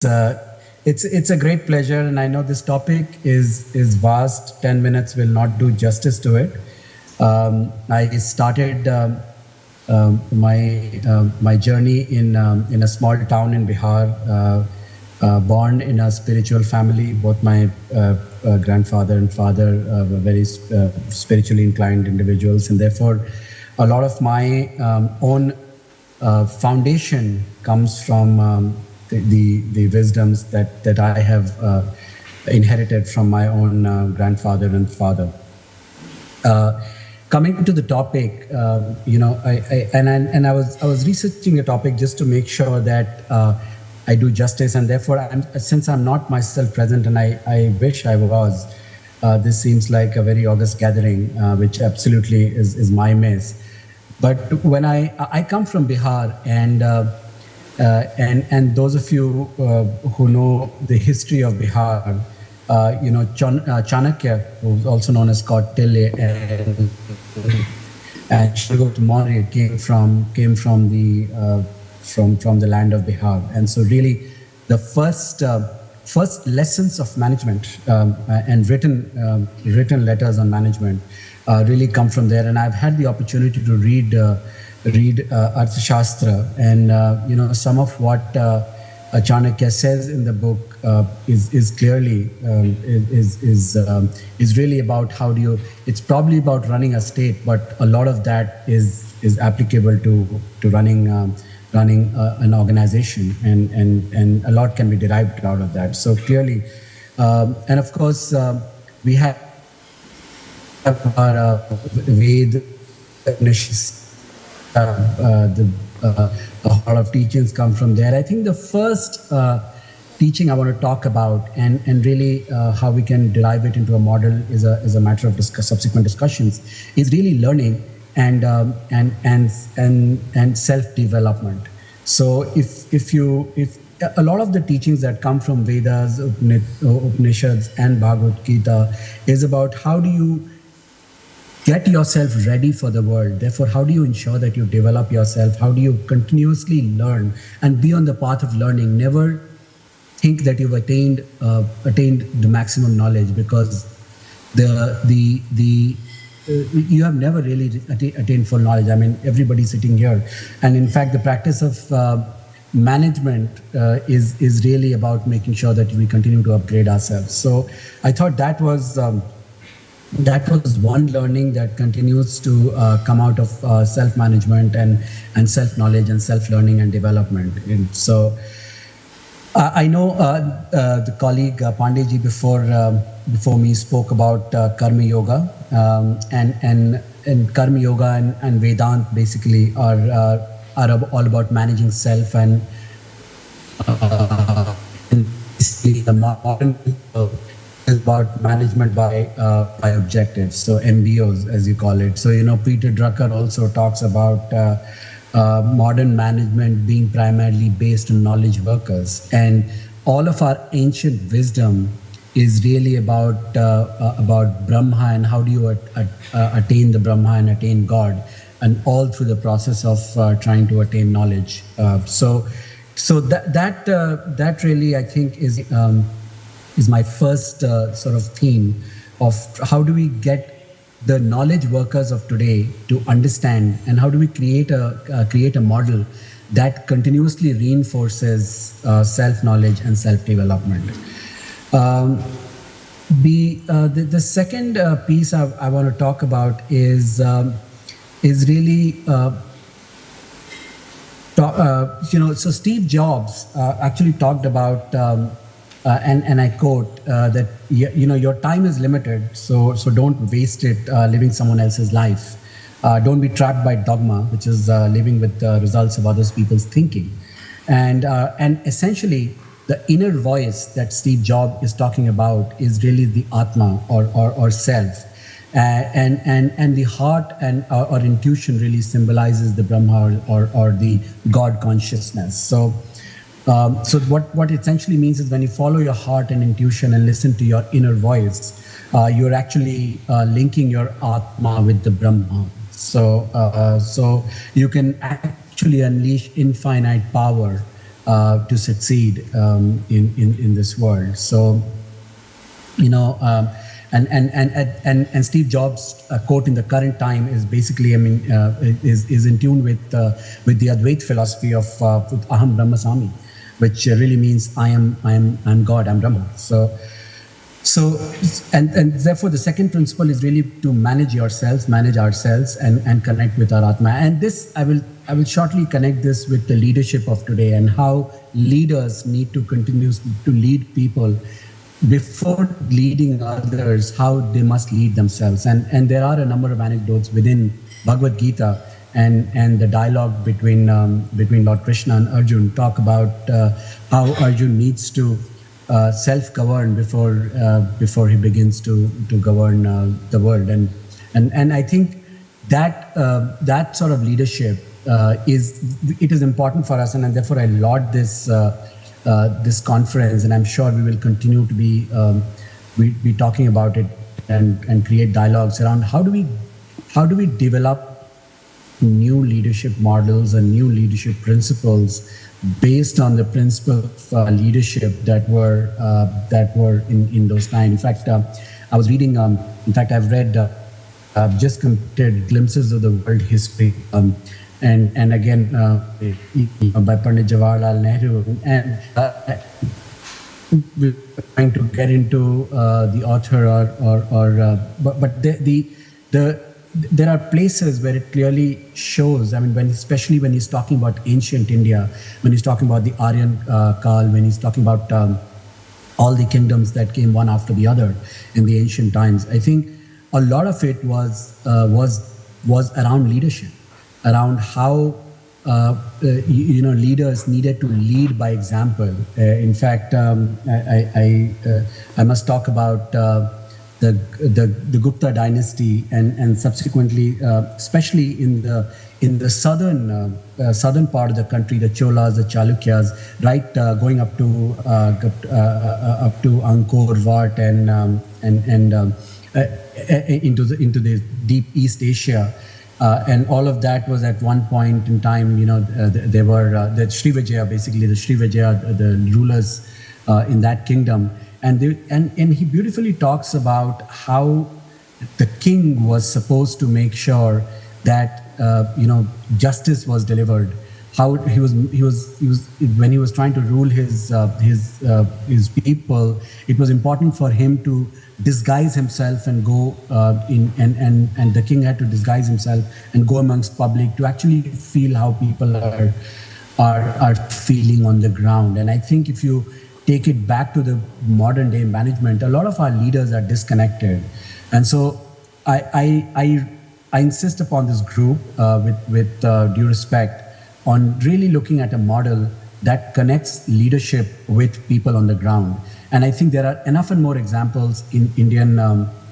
uh, it's a great pleasure, and I know this topic is vast. 10 minutes will not do justice to it. I started my journey in a small town in Bihar. Born in a spiritual family, both my grandfather and father were very spiritually inclined individuals, and therefore, a lot of my own foundation comes from the wisdoms that I have inherited from my own grandfather and father. Coming to the topic, I was researching the topic just to make sure that I do justice, and therefore, since I'm not myself present, and I wish I was, this seems like a very august gathering, which absolutely is my miss. But when I come from Bihar, and those of you who know the history of Bihar, Chanakya, who's also known as Kautilya, and Shrigopta Maurya came from the land of Bihar, and so really the first lessons of management and written letters on management really come from there. And I've had the opportunity to read Arthashastra, and some of what Chanakya says in the book is clearly is really about how do you. It's probably about running a state, but a lot of that is applicable to running an organization, and a lot can be derived out of that. So clearly, and of course, we have our Ved, a lot of teachings come from there. I think the first teaching I want to talk about, and really how we can derive it into a model is a matter of subsequent discussions, is really learning and self-development. So if a lot of the teachings that come from Vedas, Upanishads, and Bhagavad Gita is about how do you get yourself ready for the world. Therefore, how do you ensure that you develop yourself? How do you continuously learn and be on the path of learning? Never think that you've attained the maximum knowledge, because you have never really attained full knowledge. I mean, everybody's sitting here, and in fact, the practice of management is really about making sure that we continue to upgrade ourselves. So I thought that was one learning that continues to come out of self-management and self-knowledge and self-learning and development. And so I know the colleague Pandeyji before me spoke about karma yoga, and karma yoga and Vedant basically are all about managing self, and basically the modern is about management by objectives, so MBOs as you call it. So Peter Drucker also talks about modern management being primarily based on knowledge workers, and all of our ancient wisdom is really about Brahma, and how do you attain the Brahma and attain God, and all through the process of trying to attain knowledge. So that really, I think, is my first sort of theme of how do we get the knowledge workers of today to understand, and how do we create a model that continuously reinforces self-knowledge and self-development. The second piece I want to talk about is really so Steve Jobs actually talked about and I quote that your time is limited, so don't waste it living someone else's life. Don't be trapped by dogma, which is living with the results of others people's thinking. And essentially, the inner voice that Steve Jobs is talking about is really the Atma or self. And the heart and or intuition really symbolizes the Brahma or the God consciousness. So what it essentially means is when you follow your heart and intuition and listen to your inner voice, you're actually linking your Atma with the Brahma. So you can actually unleash infinite power to succeed in this world. So, you know, and Steve Jobs' quote in the current time is basically, I mean, is in tune with the Advait philosophy of with Aham Brahmasami, which really means I'm God, I'm Brahma. So, and therefore the second principle is really to manage ourselves, and connect with our Atma. And this, I will shortly connect this with the leadership of today and how leaders need to continue to lead people before leading others, how they must lead themselves. And there are a number of anecdotes within Bhagavad Gita and the dialogue between Lord Krishna and Arjun talk about how Arjun needs to self-govern before he begins to govern the world. And I think that that sort of leadership is important for us, and therefore I laud this conference, and I'm sure we will continue to be talking about it and create dialogues around how do we develop new leadership models and new leadership principles based on the principle of leadership that were in those times. In fact, I was reading. In fact, I've read. Just completed glimpses of the world history, and again by Pandit Jawaharlal Nehru, and we're trying to get into the author but there are places where it clearly shows. I mean, especially when he's talking about ancient India, when he's talking about the Aryan Kal, when he's talking about all the kingdoms that came one after the other in the ancient times, I think a lot of it was around leadership, around how leaders needed to lead by example. In fact, I must talk about the Gupta dynasty and subsequently, especially in the southern part of the country, the Cholas, the Chalukyas, right, going up to Angkor Wat and into the deep East Asia, and all of that was at one point in time. They were the Srivijaya, basically the Srivijaya, the rulers in that kingdom, and he beautifully talks about how the king was supposed to make sure that justice was delivered. How he was when he was trying to rule his people, it was important for him to disguise himself and go and the king had to disguise himself and go amongst public to actually feel how people are feeling on the ground. And I think if you take it back to the modern day management, a lot of our leaders are disconnected. And so I insist upon this group with due respect on really looking at a model that connects leadership with people on the ground. And I think there are enough and more examples in Indian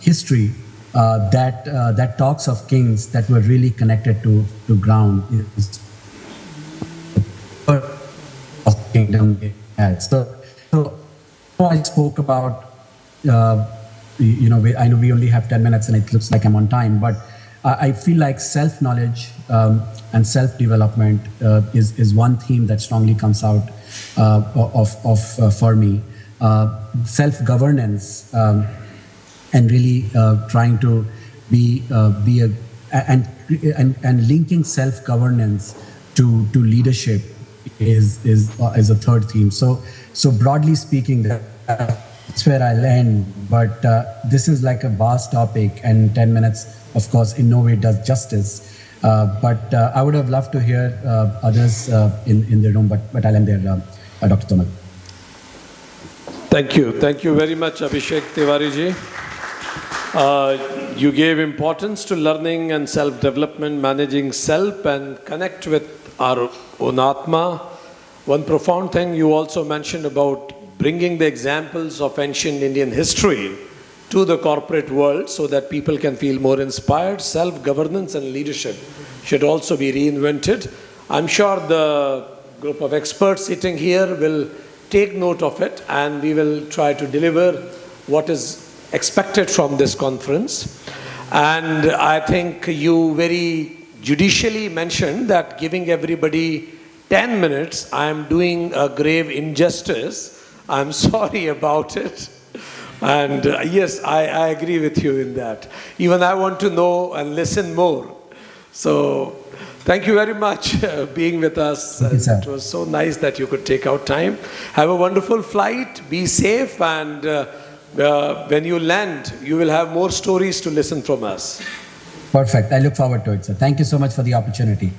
history that talks of kings that were really connected to ground. Of kingdom they had. So I spoke about, I know we only have 10 minutes and it looks like I'm on time, but I feel like self-knowledge and self-development is one theme that strongly comes out for me. Self-governance and really trying to be and linking self-governance to leadership is a third theme. So broadly speaking, that's where I'll end. But this is like a vast topic, and 10 minutes, of course, in no way does justice. But I would have loved to hear others in the room, but I'll end there, Dr. Tomar. Thank you. Thank you very much, Abhishek Tiwary ji. You gave importance to learning and self-development, managing self and connect with our own Atma. One profound thing you also mentioned about bringing the examples of ancient Indian history to the corporate world so that people can feel more inspired. Self-governance and leadership should also be reinvented. I'm sure the group of experts sitting here will take note of it, and we will try to deliver what is expected from this conference. And I think you very judicially mentioned that giving everybody 10 minutes, I am doing a grave injustice. I'm sorry about it. And yes, I agree with you in that. Even I want to know and listen more. So thank you very much being with us. Thank you, sir. It was so nice that you could take out time. Have a wonderful flight. Be safe. And when you land, you will have more stories to listen from us. Perfect. I look forward to it, sir. Thank you so much for the opportunity.